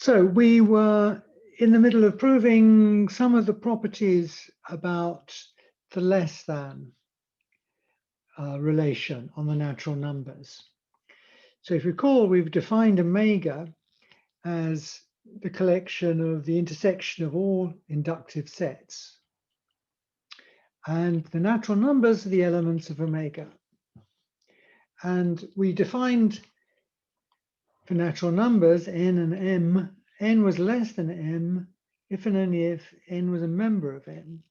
So we were in the middle of proving some of the properties about the less than relation on the natural numbers. So if you recall, we've defined omega as the collection of the intersection of all inductive sets. And the natural numbers are the elements of omega. And we defined for natural numbers, n and m, n was less than m if and only if n was a member of n.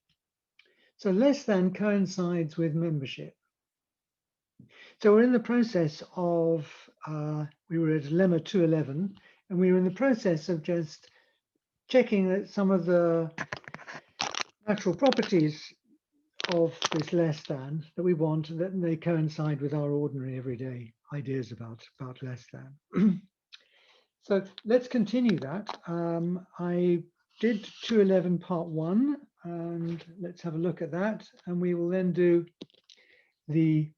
So less than coincides with membership. So we're in the process of, we were at lemma 211, and we were in the process of just checking that some of the natural properties of this less than that we want, that they coincide with our ordinary everyday ideas about less than. So let's continue that. I did 211 part 1, and let's have a look at that, and we will then do the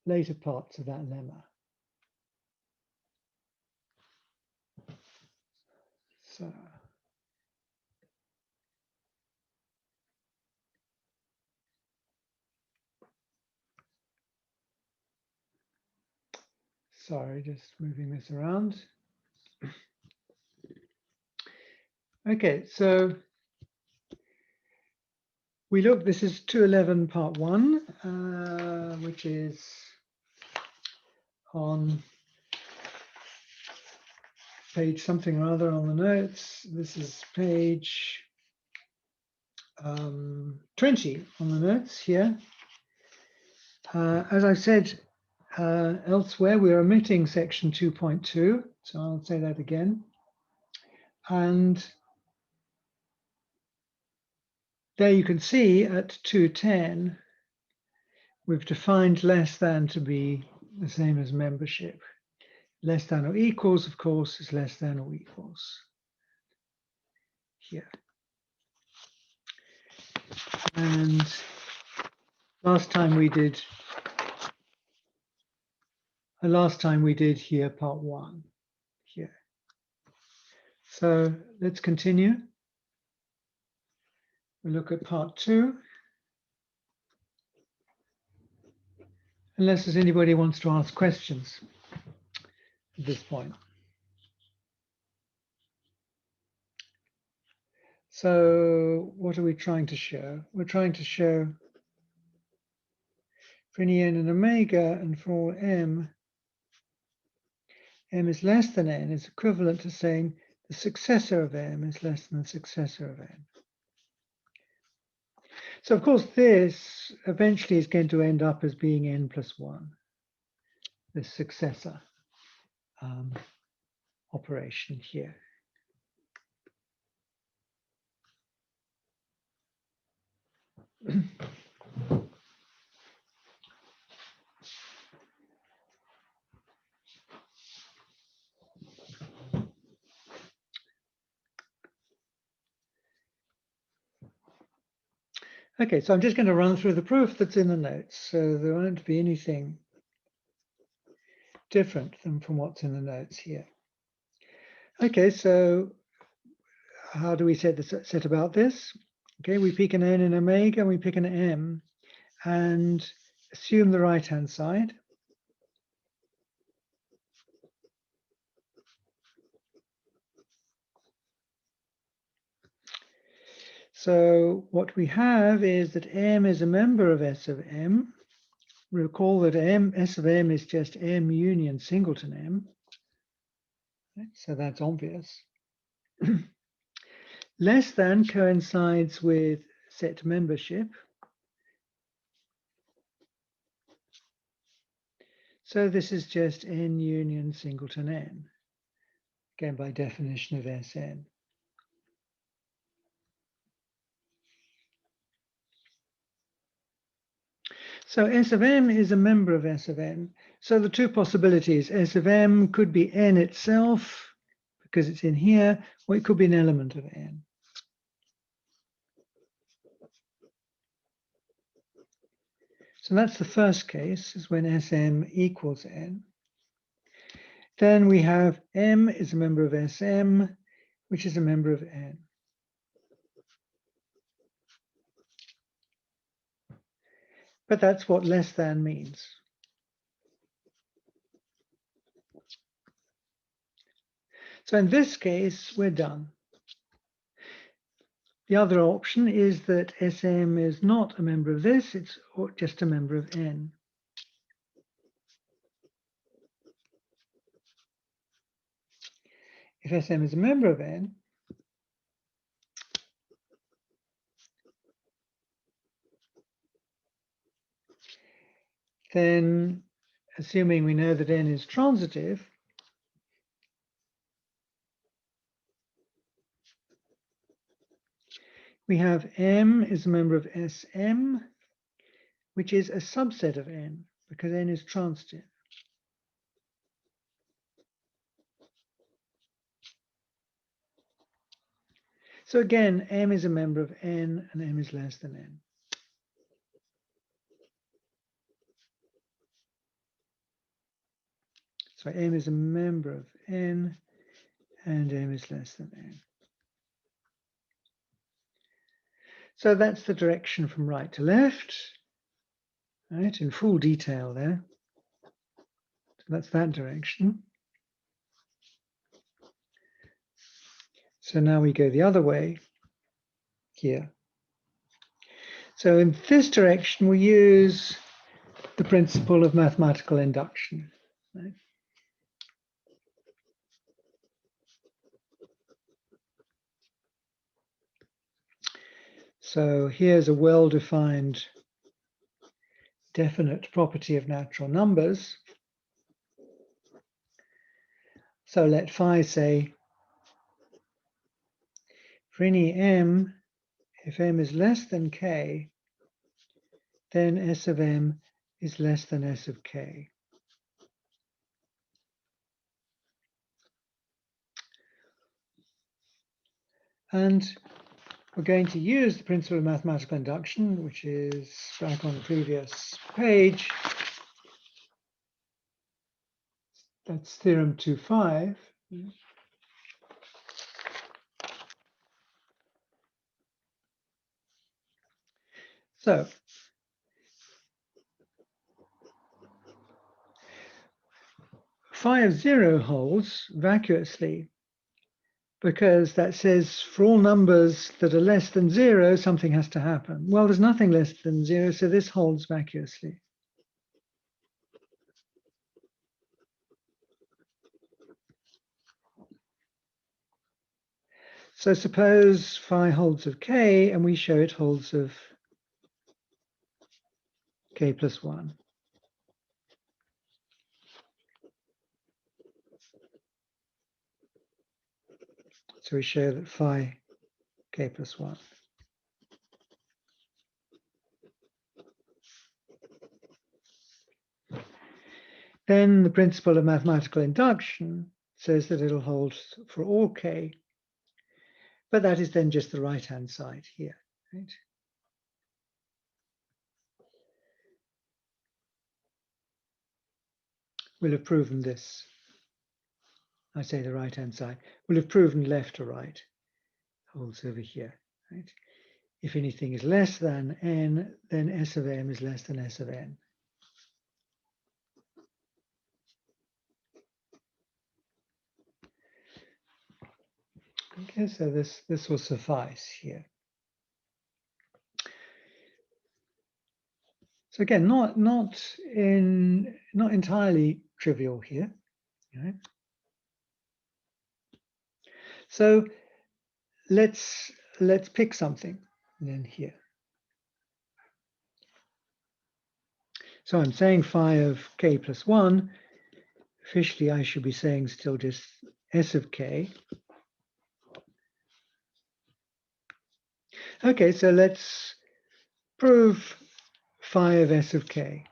later parts of that lemma. So sorry, just moving this around. Okay, so we look, this is 211 part 1, which is on page something or other on the notes. This is page 20 on the notes here. As I said elsewhere, we're omitting section 2.2, so I'll say that again. And there you can see at 210, we've defined less than to be the same as membership. Less than or equals, of course, is less than or equals here. And last time we did here part 1 here. So let's continue. We'll look at part 2. Unless there's anybody who wants to ask questions at this point. So what are we trying to show? We're trying to show for any n and omega and for all m is less than n is equivalent to saying the successor of m is less than the successor of n. So of course this eventually is going to end up as being n plus 1, this successor operation here. Okay, so I'm just going to run through the proof that's in the notes. So there won't be anything different than from what's in the notes here. Okay, so how do we set about this? Okay, we pick an n and omega, and we pick an m, and assume the right-hand side. So what we have is that m is a member of S of m. Recall that S of m is just m union singleton m. So that's obvious. Less than coincides with set membership. So this is just n union singleton n, again by definition of Sn. So S of m is a member of S of n. So the two possibilities, S of m could be n itself, because it's in here, or it could be an element of n. So that's the first case, is when Sm equals n. then we have M is a member of Sm, which is a member of N. But that's what less than means. So in this case, we're done. The other option is that Sm is not a member of this, it's just a member of N. If Sm is a member of N, then assuming we know that N is transitive, we have M is a member of Sm, which is a subset of N, because N is transitive. So again, M is a member of N, and M is less than N. So M is a member of N, and M is less than N. So that's the direction from right to left, right, in full detail there. So that's that direction. So now we go the other way here. So in this direction, we use the principle of mathematical induction. Right? So here's a well-defined definite property of natural numbers. So let phi say, for any m, if m is less than k, then S of m is less than S of k. And we're going to use the principle of mathematical induction, which is back on the previous page. That's theorem 2.5. So phi of 0 holds vacuously, because that says for all numbers that are less than 0, something has to happen. Well, there's nothing less than 0, so this holds vacuously. So suppose phi holds of k, and we show it holds of k plus 1. So we show that phi k plus 1. Then the principle of mathematical induction says that it'll hold for all k, but that is then just the right-hand side here, right? We'll have proven this. I say the right-hand side. We'll have proven left to right holds over here, right? If anything is less than n, then S of m is less than S of n. Okay, so this will suffice here. So again, not entirely trivial here, right? So let's pick something then here. So I'm saying phi of k plus 1. Officially, I should be saying still just S of k. Okay, so let's prove phi of S of k.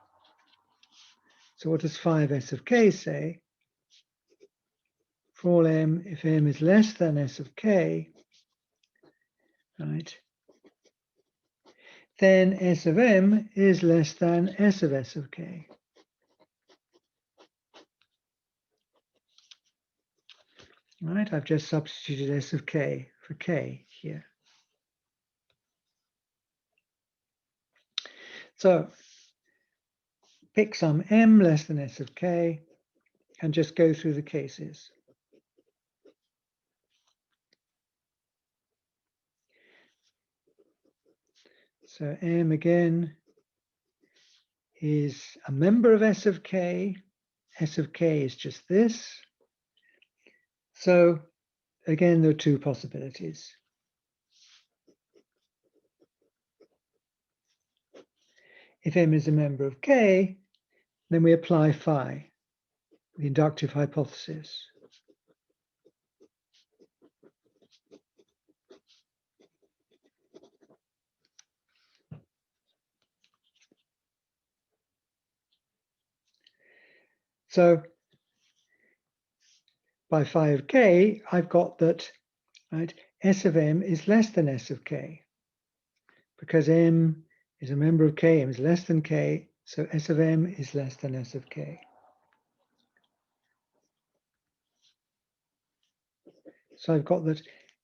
So what does phi of S of k say? For all m, if m is less than S of k, right, then S of m is less than S of k. All right, I've just substituted S of k for k here. So pick some m less than S of k and just go through the cases. So m again is a member of S of k. S of k is just this. So again, there are two possibilities. If m is a member of k, then we apply phi, the inductive hypothesis. So by phi of k, I've got that, right, S of m is less than S of k. Because m is a member of k, m is less than k, so S of m is less than S of k. So I've got that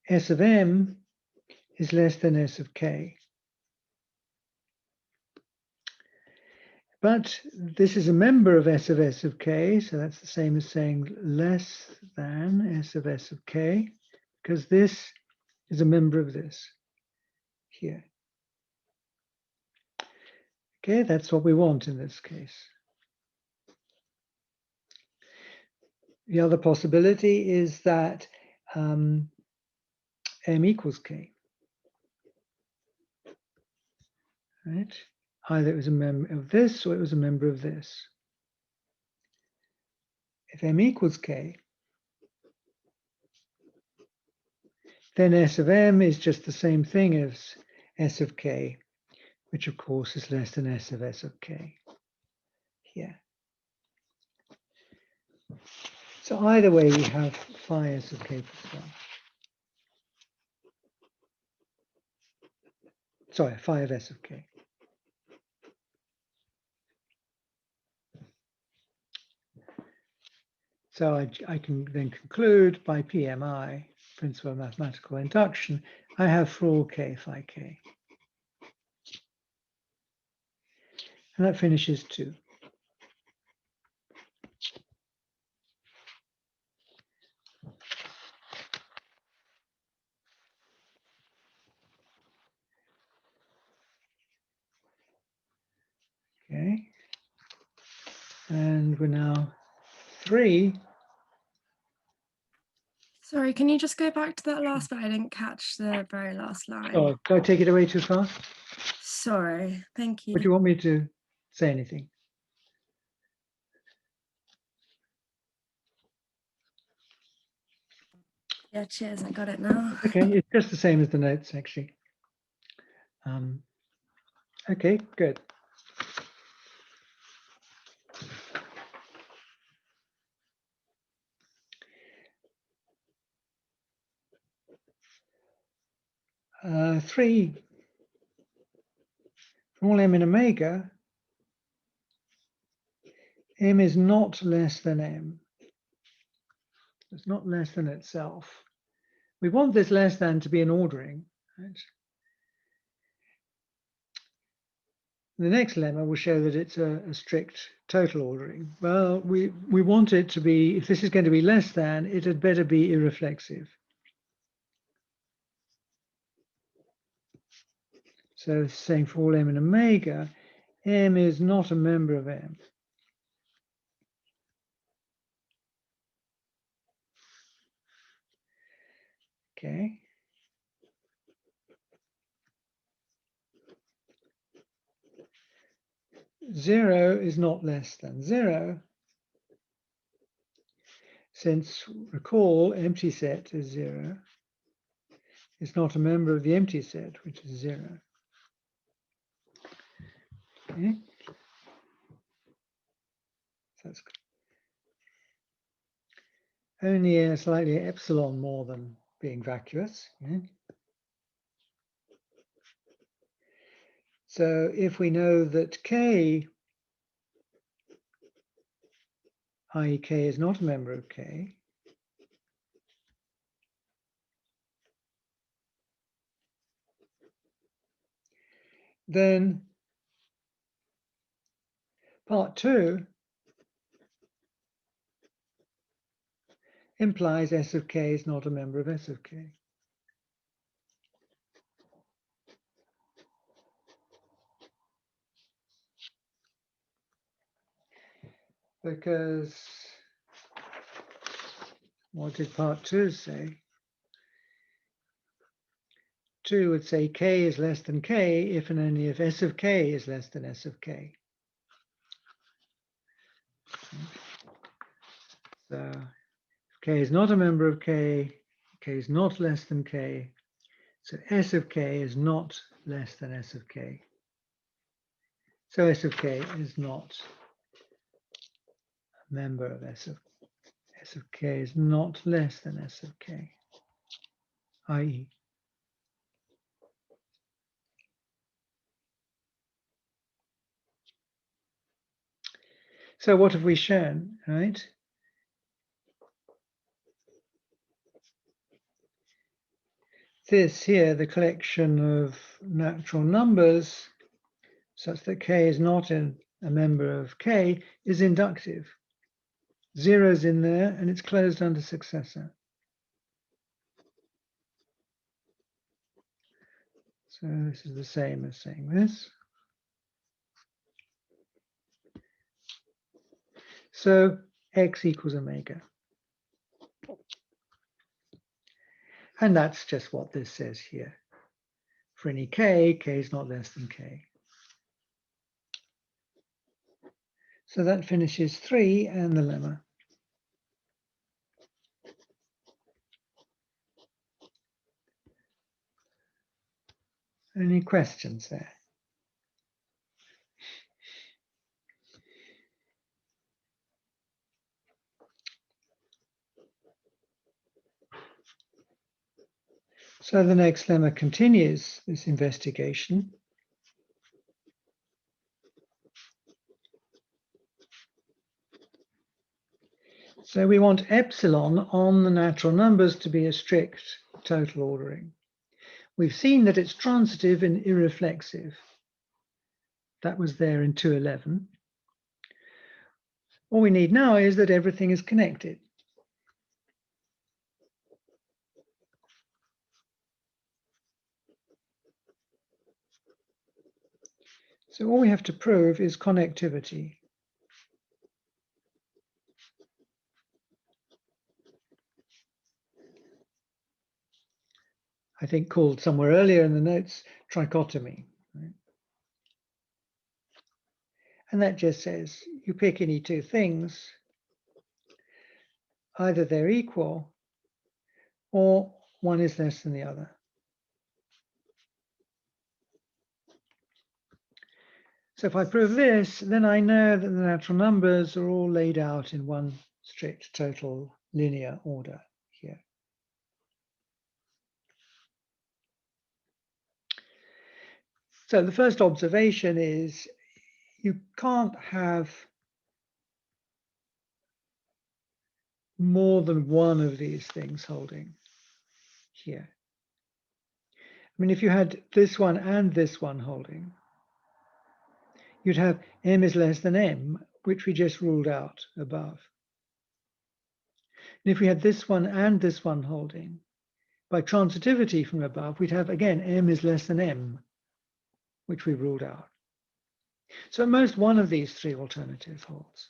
S of m is less than S of k. But this is a member of S of k, so that's the same as saying less than S of k, because this is a member of this here. Okay, that's what we want in this case. The other possibility is that m equals k. Right? Either it was a member of this or it was a member of this. If m equals k, then S of m is just the same thing as S of k, which of course is less than S of k here. So either way, we have phi S of k plus 1. Sorry, phi of S of k. So I can then conclude by PMI, principle of mathematical induction, I have for all k phi k. And that finishes 2. Okay. And we're now 3. Sorry, can you just go back to that last bit? I didn't catch the very last line. Oh, do I take it away too fast? Sorry, thank you. Or do you want me to say anything? Yeah, cheers, I got it now. Okay, it's just the same as the notes, actually. Okay, good. Three, for all m in omega, m is not less than m. It's not less than itself. We want this less than to be an ordering. Right? The next lemma will show that it's a strict total ordering. Well, we want it to be, if this is going to be less than, it had better be irreflexive. So saying for all m in omega, m is not a member of m. Okay. Zero is not less than 0. Since, recall, empty set is 0. It's not a member of the empty set, which is 0. Okay. So that's only a slightly epsilon more than being vacuous. Okay. So if we know that k, i.e. k is not a member of k, then part 2 implies S of k is not a member of S of k. Because what did part 2 say? 2 would say k is less than k if and only if S of k is less than S of k. So if k is not a member of k, k is not less than k. So S of k is not less than S of k. So S of k is not a member of S of k is not less than S of k, i.e. So what have we shown, right? This here, the collection of natural numbers, such that k is not a member of k, is inductive. Zero's in there, and it's closed under successor. So this is the same as saying this. So x equals omega. And that's just what this says here. For any k, k is not less than k. So that finishes 3 and the lemma. Any questions there? So the next lemma continues this investigation. So we want epsilon on the natural numbers to be a strict total ordering. We've seen that it's transitive and irreflexive. That was there in 211. All we need now is that everything is connected. So all we have to prove is connectivity. I think called somewhere earlier in the notes, trichotomy. Right? And that just says you pick any two things, either they're equal or one is less than the other. So if I prove this, then I know that the natural numbers are all laid out in one strict total linear order here. So the first observation is you can't have more than one of these things holding here. I mean, if you had this one and this one holding, you'd have m is less than m, which we just ruled out above. And if we had this one and this one holding, by transitivity from above, we'd have, again, m is less than m, which we ruled out. So at most one of these three alternatives holds.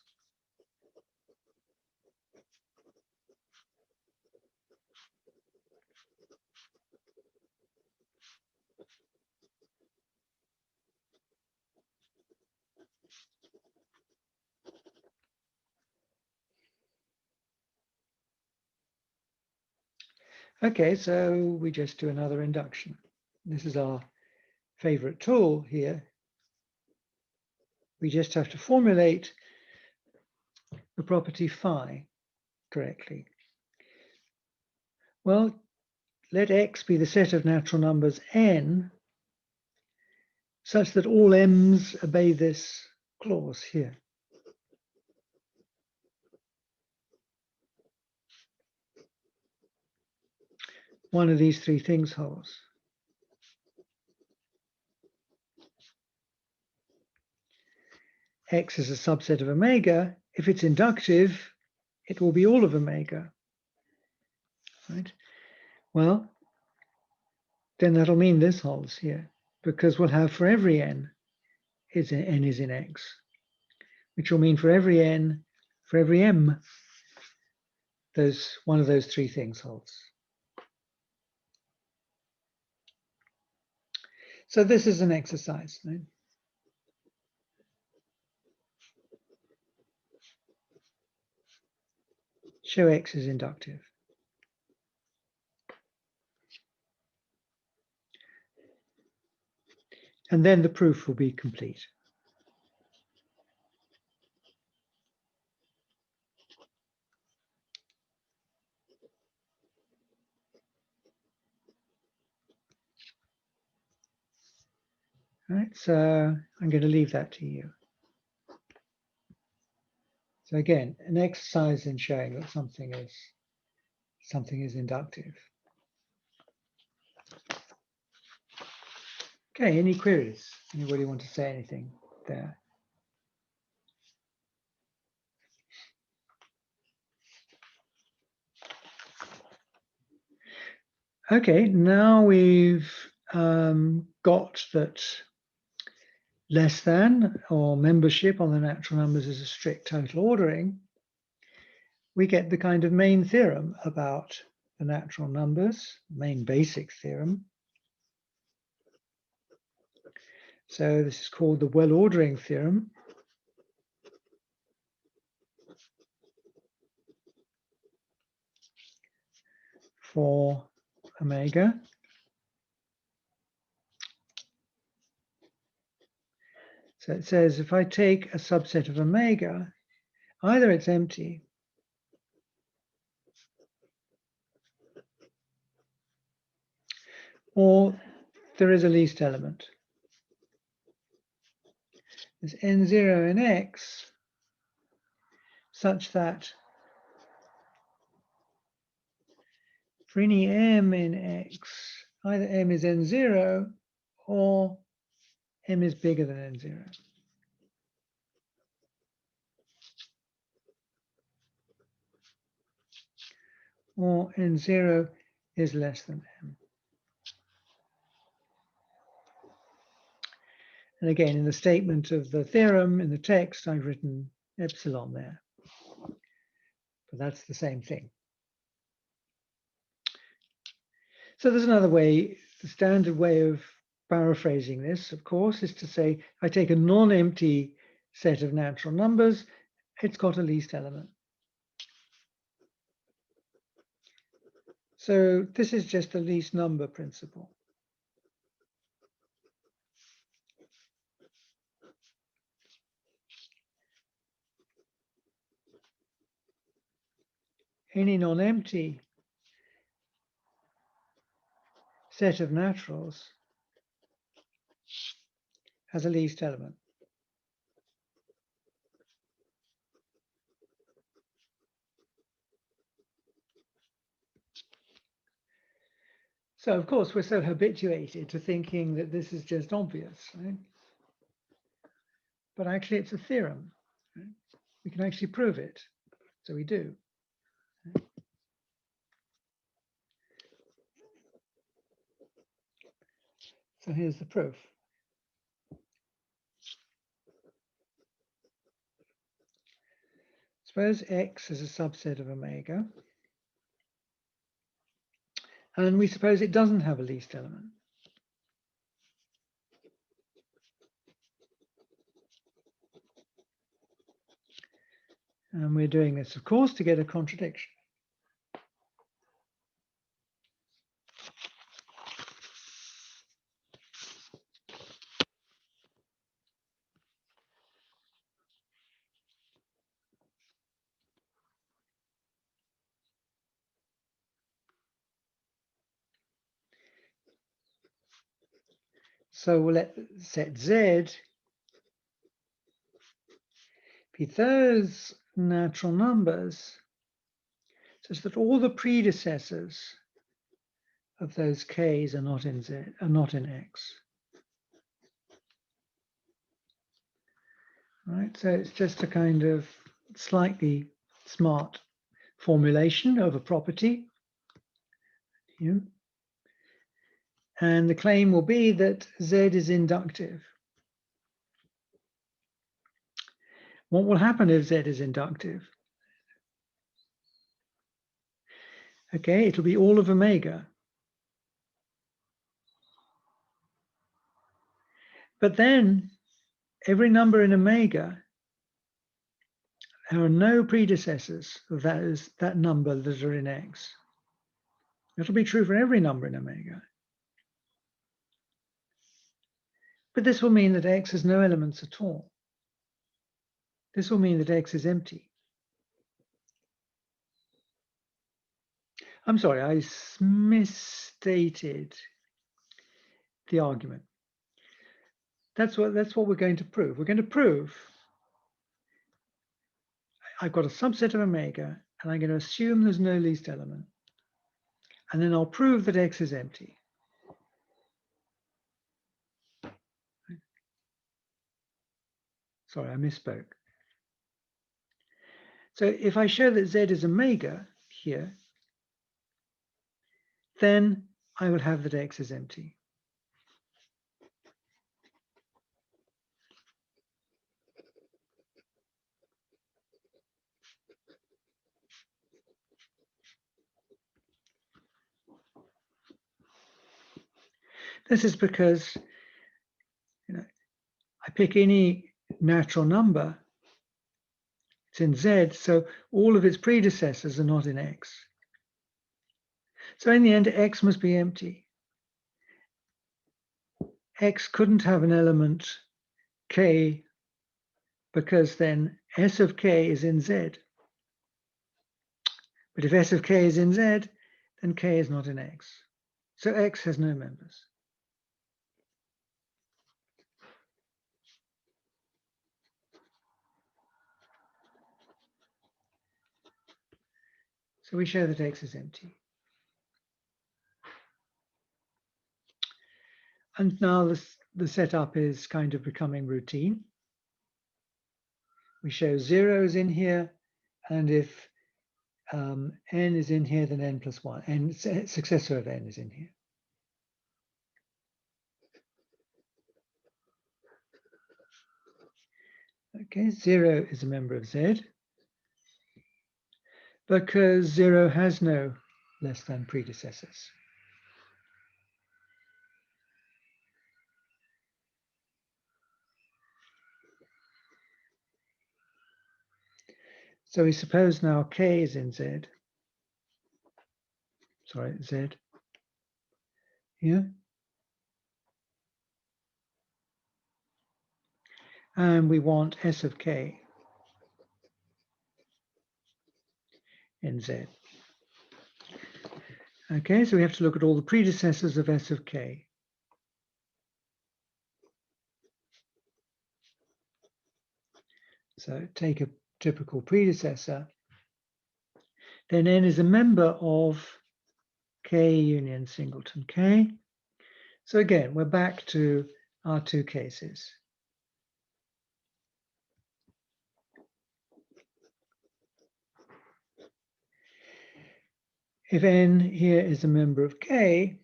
Okay, so we just do another induction. This is our favorite tool here. We just have to formulate the property phi correctly. Well, let x be the set of natural numbers n such that all m's obey this clause here. One of these three things holds. x is a subset of omega, if it's inductive, it will be all of omega, right? Well, then that'll mean this holds here, because we'll have for every n is in x, which will mean for every n, for every m, one of those three things holds. So this is an exercise, right? Show x is inductive. And then the proof will be complete. All right, so I'm going to leave that to you. So again, an exercise in showing that something is inductive. Okay, any queries? Anybody want to say anything there? Okay, now we've got that less than or membership on the natural numbers is a strict total ordering. We get the kind of main theorem about the natural numbers, main basic theorem. So this is called the well-ordering theorem. For omega. So it says if I take a subset of omega, either it's empty or there is a least element. There's n0 in x such that for any m in x, either m is n0 or m is bigger than n0. Or n0 is less than m. And again, in the statement of the theorem in the text, I've written epsilon there. But that's the same thing. So there's another way, the standard way of paraphrasing this, of course, is to say, I take a non-empty set of natural numbers, it's got a least element. So this is just the least number principle. Any non-empty set of naturals has a least element. So of course, we're so habituated to thinking that this is just obvious, right? But actually it's a theorem. Right? We can actually prove it. So we do. So here's the proof. Suppose x is a subset of omega. And we suppose it doesn't have a least element. And we're doing this, of course, to get a contradiction. So we'll let set Z be those natural numbers such that all the predecessors of those k's are not in Z, are not in X. right? So it's just a kind of slightly smart formulation of a property. Yeah. And the claim will be that Z is inductive. What will happen if Z is inductive? Okay, it'll be all of omega. But then every number in omega, there are no predecessors of that number that are in X. It'll be true for every number in omega. But this will mean that X has no elements at all. This will mean that X is empty. I'm sorry, I misstated the argument. That's what we're going to prove. We're going to prove I've got a subset of omega, and I'm going to assume there's no least element. And then I'll prove that X is empty. Sorry, I misspoke. So if I show that Z is omega here, then I will have that X is empty. This is because, I pick any natural number, it's in Z, so all of its predecessors are not in X. So in the end, X must be empty. X couldn't have an element K, because then S of K is in Z. But if S of K is in Z, then K is not in X. So X has no members. So we show that X is empty. And now the setup is kind of becoming routine. We show zeros in here, and if n is in here, then n plus 1, n successor of n is in here. Okay, 0 is a member of Z, because 0 has no less than predecessors. So we suppose now K is in Z. Sorry, Z here. And we want S of K in Z. Okay, so we have to look at all the predecessors of S of K. So take a typical predecessor. Then n is a member of K union singleton K. So again, we're back to our two cases. If n here is a member of K,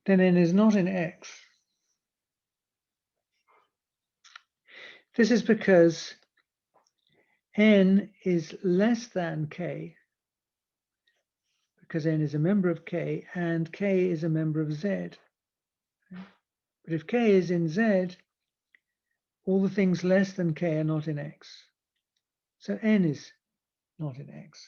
then n is not in X. This is because n is less than K, because n is a member of K, and K is a member of Z. But if K is in Z, all the things less than K are not in X. So n is not in X.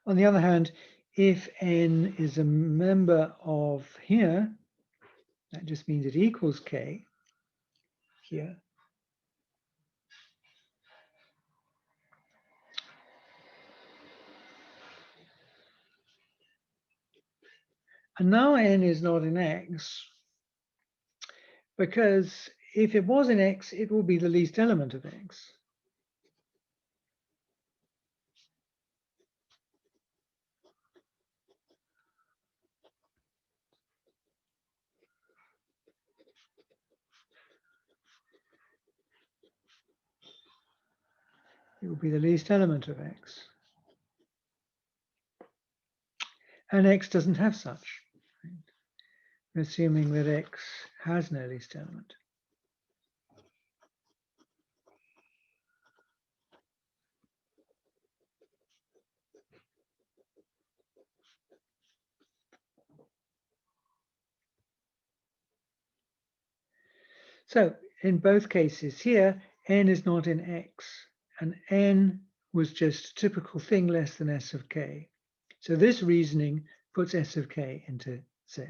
On the other hand, if n is a member of here, that just means it equals K here. And now n is not in X, because if it was in X, it will be the least element of X. It will be the least element of X. And X doesn't have such. Right? We're assuming that X has no least element. So in both cases here, n is not in X, and n was just a typical thing less than S of k. So this reasoning puts S of k into Z.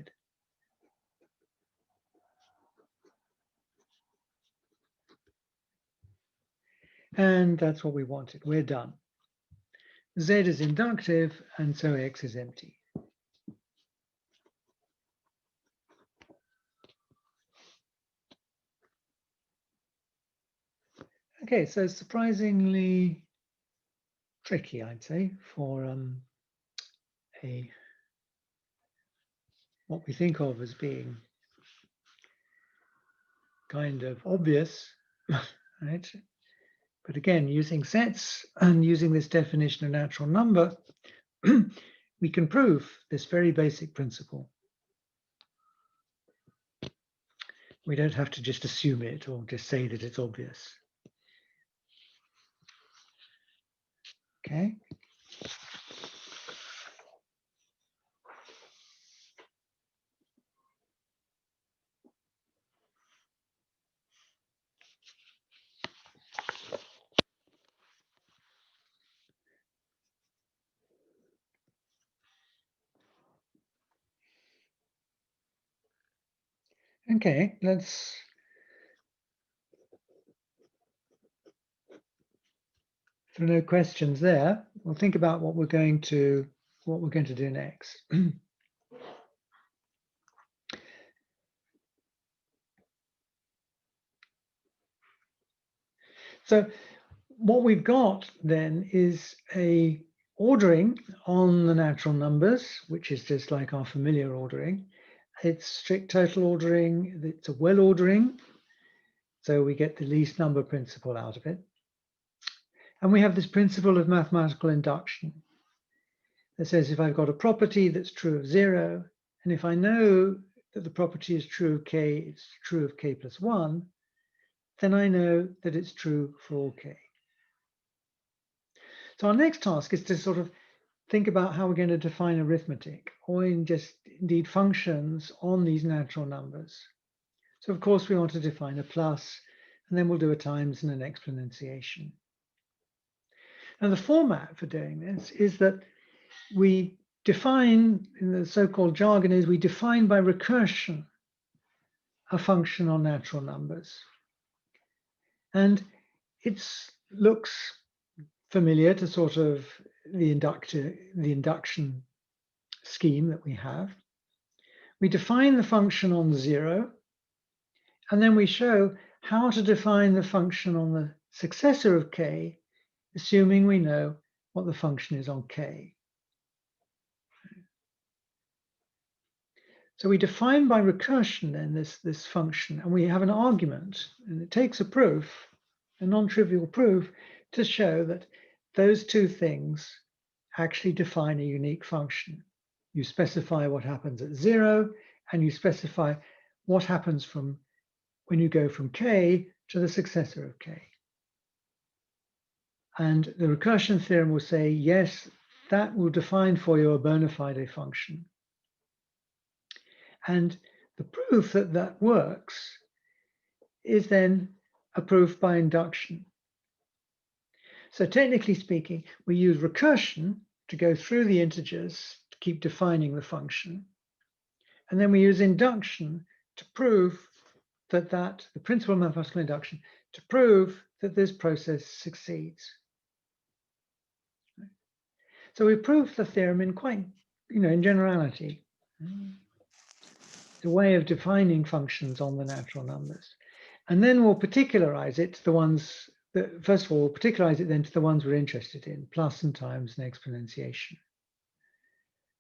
And that's what we wanted. We're done. Z is inductive, and so X is empty. Okay, so surprisingly tricky, I'd say, for what we think of as being kind of obvious, right? But again, using sets and using this definition of natural number, we can prove this very basic principle. We don't have to just assume it or just say that it's obvious. Okay. Okay, let's if there are no questions there, we'll think about what we're going to do next. So what we've got then is a ordering on the natural numbers, which is just like our familiar ordering. It's strict total ordering, it's a well ordering, so we get the least number principle out of it. And we have this principle of mathematical induction that says if I've got a property that's true of 0, and if I know that the property is true of k, it's true of k plus 1, then I know that it's true for all k. So our next task is to sort of think about how we're going to define arithmetic, or indeed functions on these natural numbers. So of course we want to define a plus, and then we'll do a times and an exponentiation. And the format for doing this is that we define, in the so-called jargon is we define by recursion a function on natural numbers. And it looks familiar to sort of the induction scheme that we have. We define the function on 0, and then we show how to define the function on the successor of k, assuming we know what the function is on k. So we define by recursion then this function, and we have an argument, and it takes a proof, a non-trivial proof, to show that those two things actually define a unique function. You specify what happens at 0, and you specify what happens from when you go from k to the successor of k. And the recursion theorem will say, yes, that will define for you a bona fide function. And the proof that that works is then a proof by induction. So technically speaking, we use recursion to go through the integers to keep defining the function. And then we use induction to prove that the principle of mathematical induction, to prove that this process succeeds. So we prove the theorem in quite, in generality. It's a way of defining functions on the natural numbers. And then we'll particularize it to the ones that, first of all, we'll particularize it then to the ones we're interested in, plus and times and exponentiation.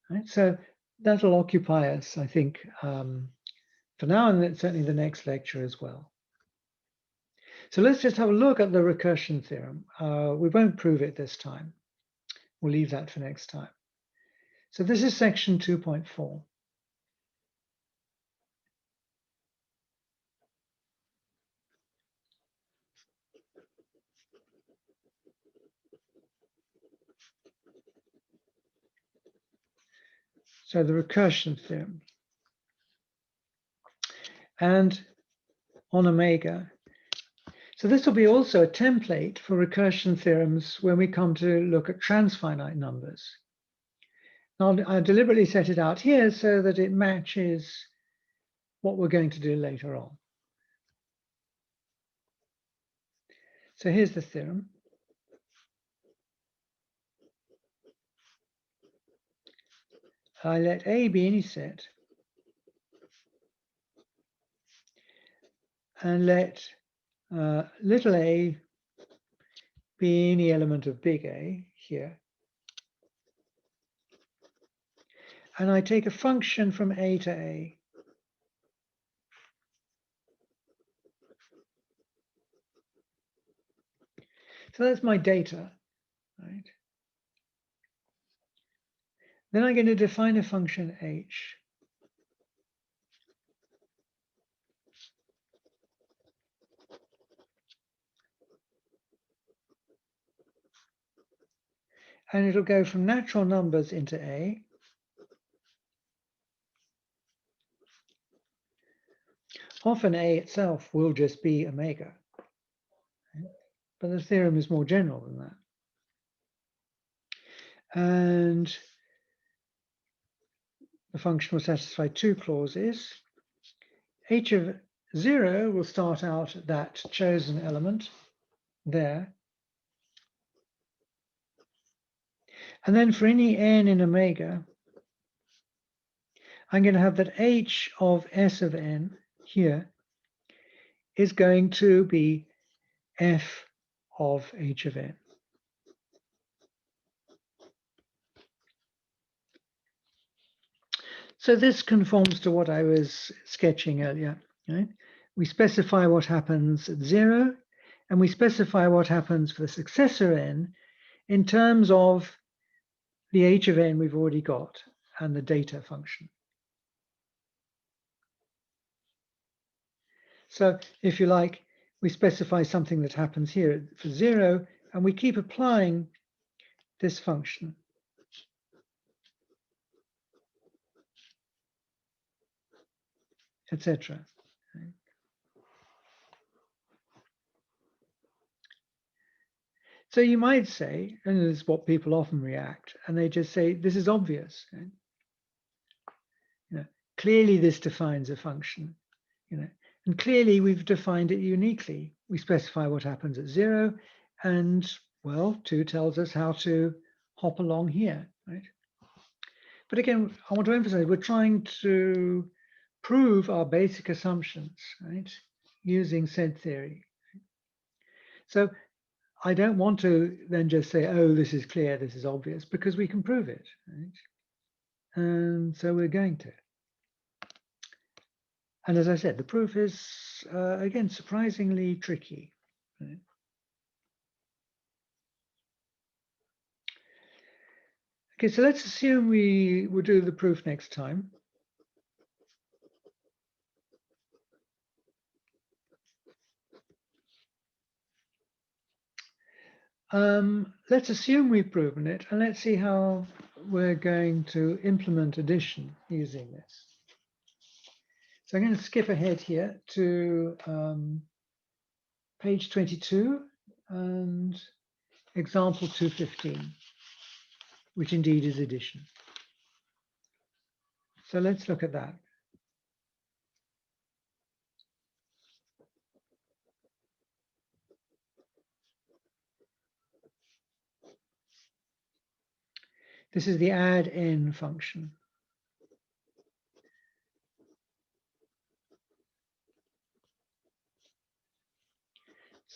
Right? So that'll occupy us, I think, for now, and certainly the next lecture as well. So let's just have a look at the recursion theorem. We won't prove it this time. We'll leave that for next time. So this is section 2.4. So the recursion theorem. And on omega. So this will be also a template for recursion theorems when we come to look at transfinite numbers. Now, I deliberately set it out here so that it matches what we're going to do later on. So here's the theorem. I let A be any set, and let little a be any element of big A here. And I take a function from A to A. So that's my data, right? Then I'm going to define a function h. And it'll go from natural numbers into A. Often A itself will just be omega. But the theorem is more general than that. And the function will satisfy two clauses. H of 0 will start out at that chosen element there. And then for any n in omega, I'm going to have that h of s of n here is going to be f of h of n. So this conforms to what I was sketching earlier. Right? We specify what happens at 0, and we specify what happens for the successor n in terms of the h of n we've already got and the data function. So if you like, we specify something that happens here for 0, and we keep applying this function. Etc. So you might say, and this is what people often react, and they just say, this is obvious. Right? You know, clearly this defines a function. You know, and clearly we've defined it uniquely. We specify what happens at 0, and well, 2 tells us how to hop along here, right? But again, I want to emphasize we're trying to prove our basic assumptions, right, using set theory. So I don't want to then just say, oh, this is clear, this is obvious, because we can prove it, right? And so we're going to. And as I said, the proof is, again, surprisingly tricky. Right? Okay, so let's assume we will do the proof next time. Let's assume we've proven it, and let's see how we're going to implement addition using this. So I'm going to skip ahead here to page 22 and example 215, which indeed is addition. So let's look at that. This is the add n function.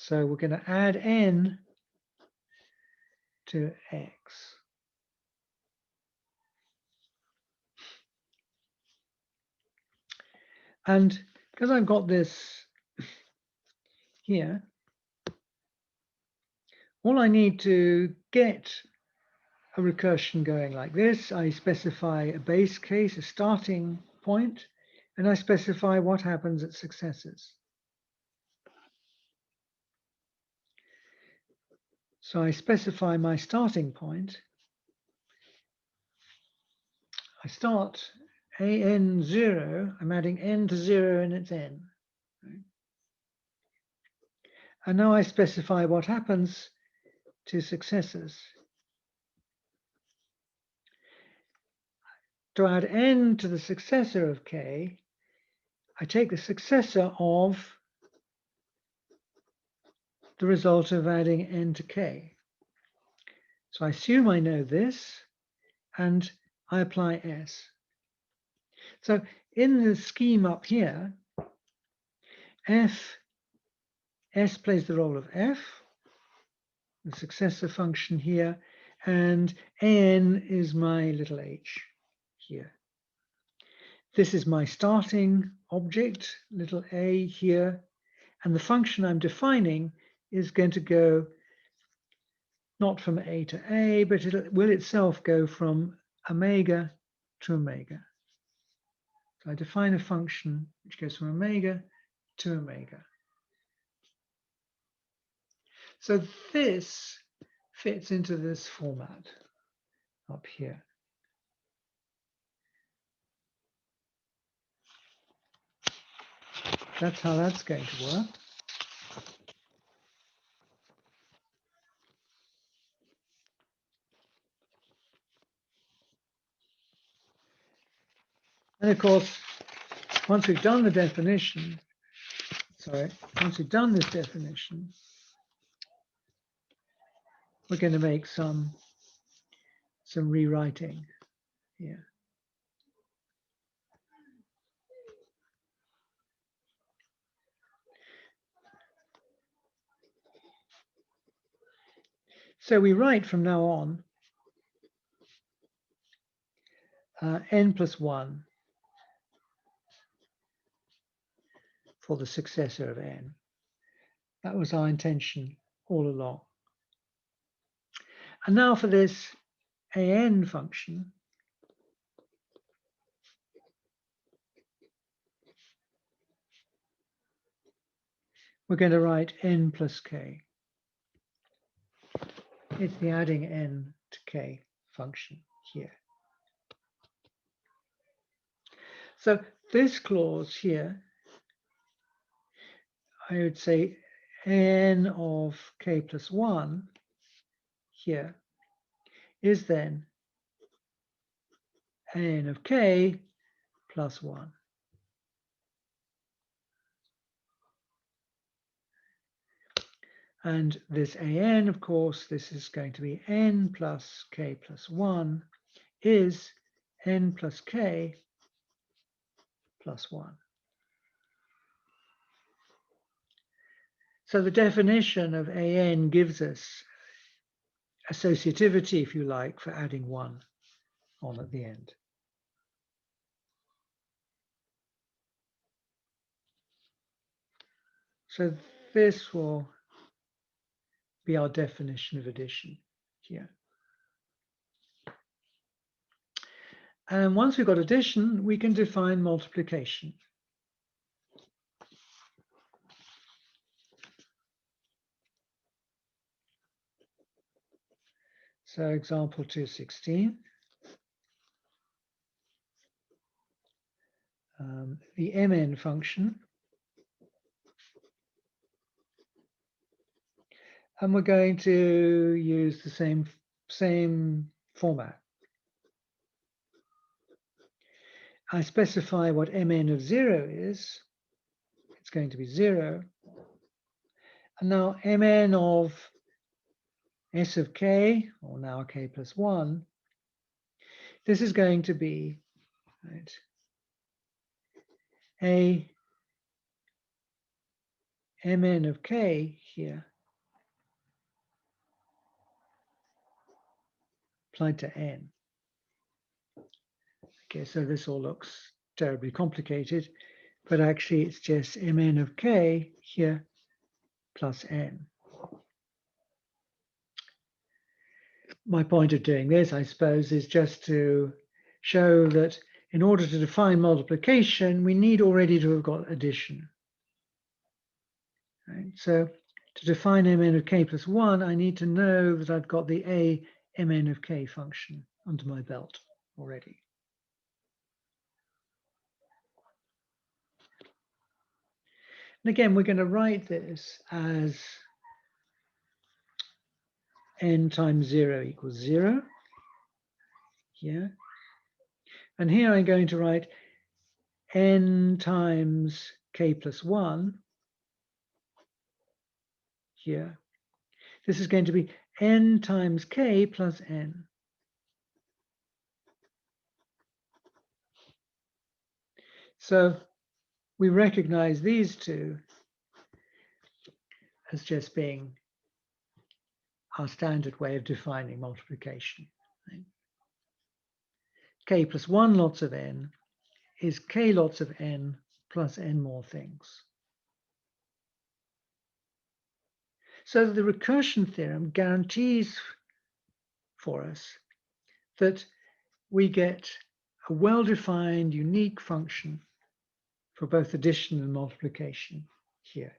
So we're going to add n to x. And because I've got this here, all I need to get a recursion going like this, I specify a base case, a starting point, and I specify what happens at successors. So I specify my starting point. I start an 0, I'm adding n to 0 and it's n. Right? And now I specify what happens to successors. To add n to the successor of k, I take the successor of the result of adding n to k. So I assume I know this, and I apply s. So in the scheme up here, s plays the role of f, the successor function here, and n is my little h here. This is my starting object, little a here, and the function I'm defining is going to go not from a to a, but it will itself go from omega to omega. So I define a function which goes from omega to omega. So this fits into this format up here. That's how that's going to work. And of course, once we've done the definition, once we've done this definition, we're going to make some rewriting here. So we write from now on n plus 1 for the successor of n. That was our intention all along. And now for this an function, we're going to write n plus k. It's the adding n to k function here. So this clause here, I would say n of k plus 1 here is then n of k plus 1. And this an, of course, this is going to be n plus k plus 1 is n plus k plus 1. So the definition of an gives us associativity, if you like, for adding 1 on at the end. So this will be our definition of addition here. And once we've got addition, we can define multiplication. So example 216. The mn function. And we're going to use the same format. I specify what mn of 0 is. It's going to be 0. And now mn of s of k, or now k plus 1, this is going to be, right, a mn of k here applied to n. Okay, so this all looks terribly complicated, but actually it's just mn of k here plus n. My point of doing this, I suppose, is just to show that in order to define multiplication, we need already to have got addition. Right? So to define mn of k plus 1, I need to know that I've got the a mn of k function under my belt already. And again, we're going to write this as n times 0 equals 0 here. And here I'm going to write n times k plus 1 here. This is going to be n times k plus n. So we recognize these two as just being our standard way of defining multiplication. Right? K plus 1 lots of n is k lots of n plus n more things. So the recursion theorem guarantees for us that we get a well-defined, unique function for both addition and multiplication here.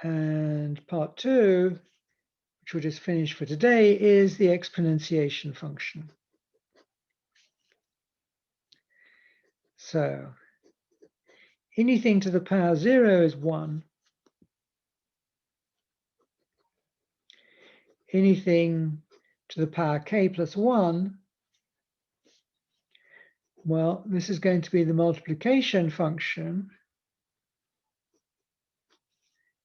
And part 2, which we'll just finish for today, is the exponentiation function. So anything to the power 0 is 1. Anything to the power k plus 1, well, this is going to be the multiplication function,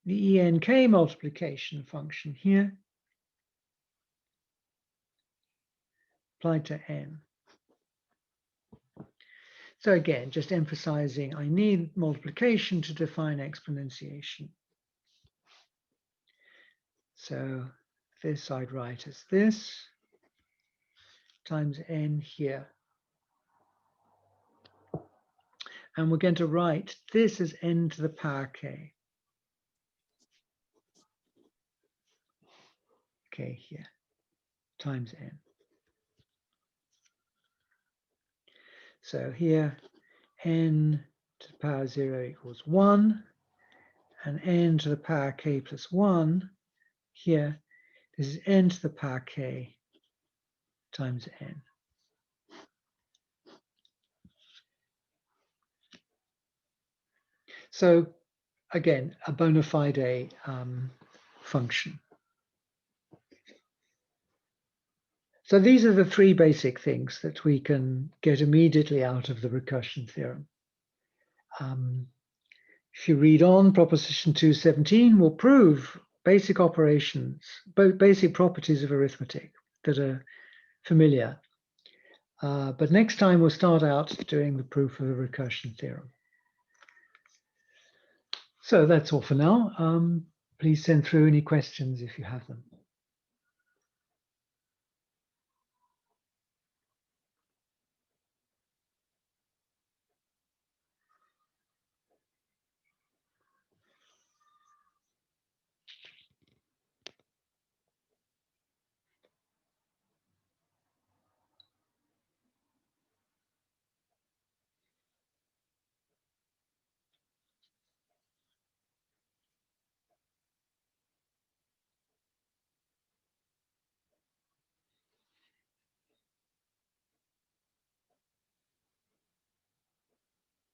the enk multiplication function here, applied to n. So again, just emphasizing I need multiplication to define exponentiation. So this I'd write as this times n here. And we're going to write this as n to the power k. K here times n. So here n to the power 0 equals 1, and n to the power k plus 1 here, this is n to the power k times n. So again, a bona fide function. So these are the three basic things that we can get immediately out of the recursion theorem. If you read on, proposition 217 will prove basic operations, both basic properties of arithmetic that are familiar. But next time we'll start out doing the proof of the recursion theorem. So that's all for now. Please send through any questions if you have them.